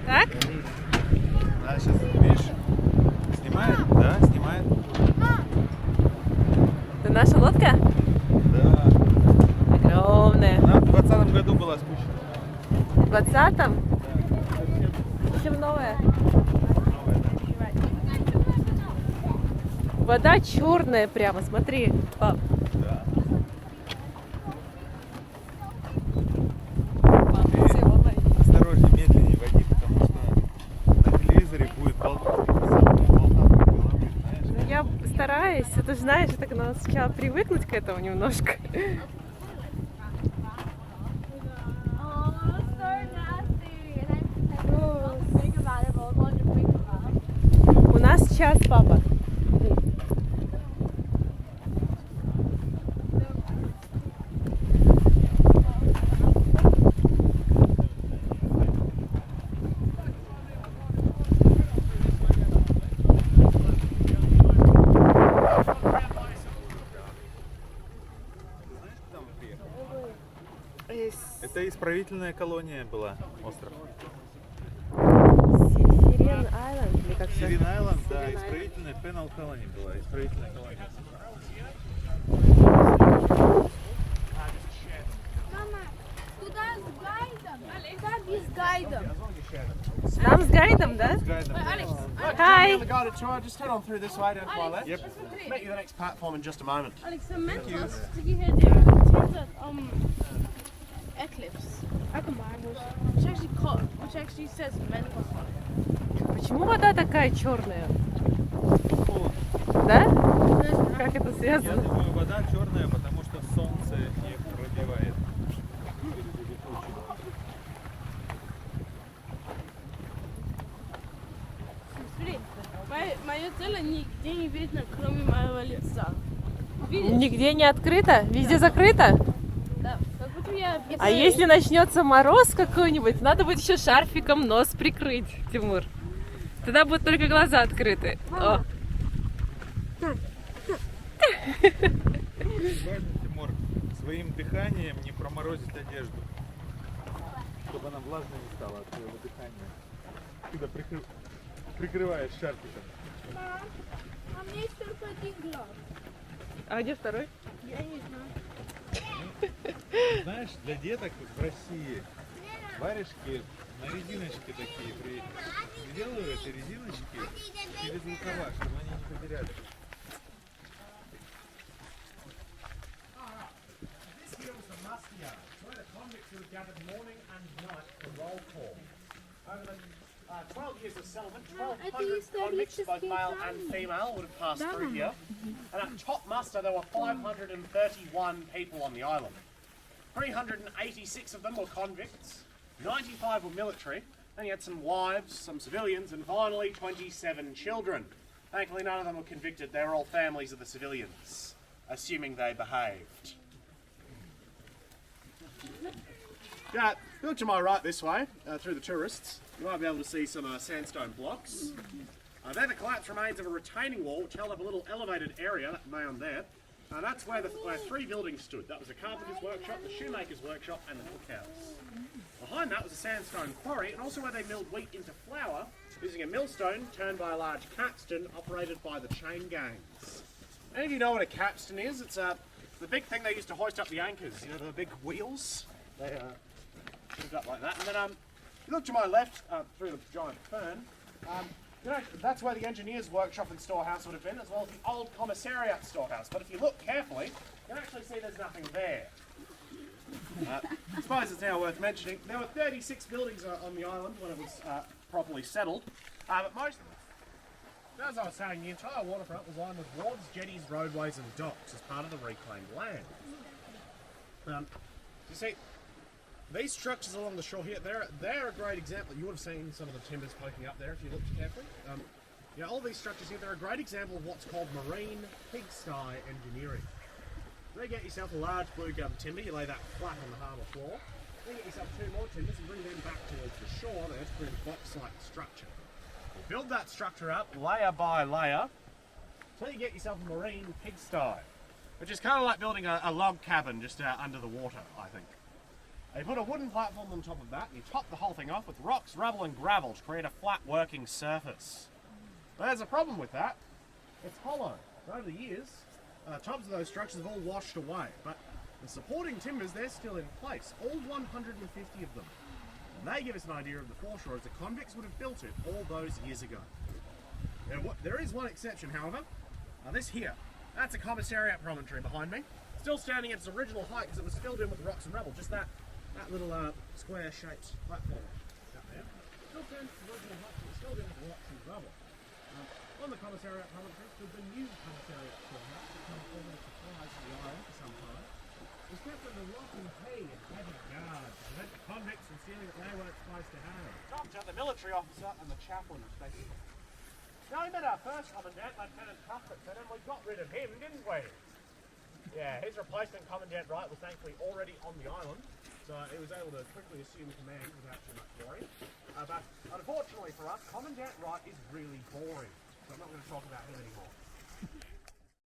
Так? Да, сейчас, видишь, снимает, да, снимает. Это наша лодка? Да. Огромная. Она в 2020 году была спущена. В 20-м? Совсем новая. Вода черная прямо, смотри, пап. Да. Осторожнее, медленнее води, потому что на телевизоре будет болтаться головы, знаешь? Ну, я стараюсь, ты же знаешь, так надо сначала привыкнуть к этому немножко. У нас час, папа. Знаешь, куда мы приехали? Это исправительная колония была, остров. Сирен Айленд, или как это? Сирен Айленд, да, исправительная Penal Colony была, исправительная колония. Мама, туда с гайдом. Туда без гайдом. Нам с гайдом, да? С гайдом. Hi. On the guided tour, just head on through this way down to my left. Yep. Meet you the next platform in just a moment. Alex, the mentors to get here there. Turns out, eclipse. Which actually which actually says mentos on it. Почему вода такая черная? Да? Как это Я связано? думаю, вода черная, потому что солнце их пробивает. Смотри, мое тело нигде не видно, кроме моего лица. Видишь? Нигде не открыто? Везде закрыто? Да, как будто я... А если начнется мороз какой-нибудь, надо будет еще шарфиком нос прикрыть, Тимур. Тогда будут только глаза открыты. О. Важно, Тимур, своим дыханием не проморозить одежду, чтобы она влажной не стала от твоего дыхания. Когда прикрываешь шарфиком. А мне есть только один глаз. А где второй? Я не знаю. Знаешь, для деток в России варежки на резиночке такие приделывают, и резиночки через рукава, чтобы они не потеряли. This here was the muster yard, where the convicts would have gathered morning and night for roll call. Over the 12 years of settlement, 1,200 convicts, both male and female, would have passed through here. And at top muster, there were 531 people on the island. 386 of them were convicts, 95 were military, then you had some wives, some civilians, and finally 27 children. Thankfully, none of them were convicted. They were all families of the civilians, assuming they behaved. Yeah, if you look to my right this way, through the tourists, you might be able to see some sandstone blocks. They're the collapsed remains of a retaining wall which held up a little elevated area, that mound there. That's where three buildings stood. That was the carpenter's workshop, the shoemaker's workshop, and the cookhouse. Behind that was a sandstone quarry, and also where they milled wheat into flour using a millstone turned by a large capstan operated by the chain gangs. Any of you know what a capstan is? It's the big thing they used to hoist up the anchors. You know, the big wheels. They moved up like that. And then, you look to my left through the giant fern. You know, that's where the engineer's workshop and storehouse would have been, as well as the old commissariat storehouse. But if you look carefully, you can actually see there's nothing there. I suppose it's now worth mentioning, there were 36 buildings on the island when it was properly settled, but most of them, as I was saying, the entire waterfront was lined with wharves, jetties, roadways and docks as part of the reclaimed land. You see, these structures along the shore here, they're a great example. You would have seen some of the timbers poking up there if you looked carefully. All these structures here, they're a great example of what's called marine pigsty engineering. So you get yourself a large blue gum timber, you lay that flat on the harbour floor. Then you get yourself two more timbers and bring them back towards the shore there to create a box-like structure. You build that structure up layer by layer until you get yourself a marine pigsty, which is kind of like building a log cabin just under the water, I think. They put a wooden platform on top of that, and you top the whole thing off with rocks, rubble, and gravel to create a flat working surface. But there's a problem with that. It's hollow. Over the years, tops of those structures have all washed away, but the supporting timbers, they're still in place, all 150 of them. And they give us an idea of the foreshore as the convicts would have built it all those years ago. There is one exception, however. This here, that's a commissariat promontory behind me. Still standing at its original height because it was filled in with rocks and rubble, just that little square-shaped platform up there. Still stands at its original height, but it's filled in with rocks and rubble. On the commissariat promontory stood the new commissariat storehouse that comes over the supplies to the island for some time. It was kept under lock and key and heavy guards to prevent convicts from stealing what they weren't supposed to have. Talked to the military officer and the chaplain, respectively. Now, we met our first commandant, Lieutenant Cuthbertson, and we got rid of him, didn't we? Yeah, his replacement, Commandant Wright, was thankfully already on the island, so he was able to quickly assume command without too much worry. But unfortunately for us, Commandant Wright is really boring, so I'm not going to talk about him anymore.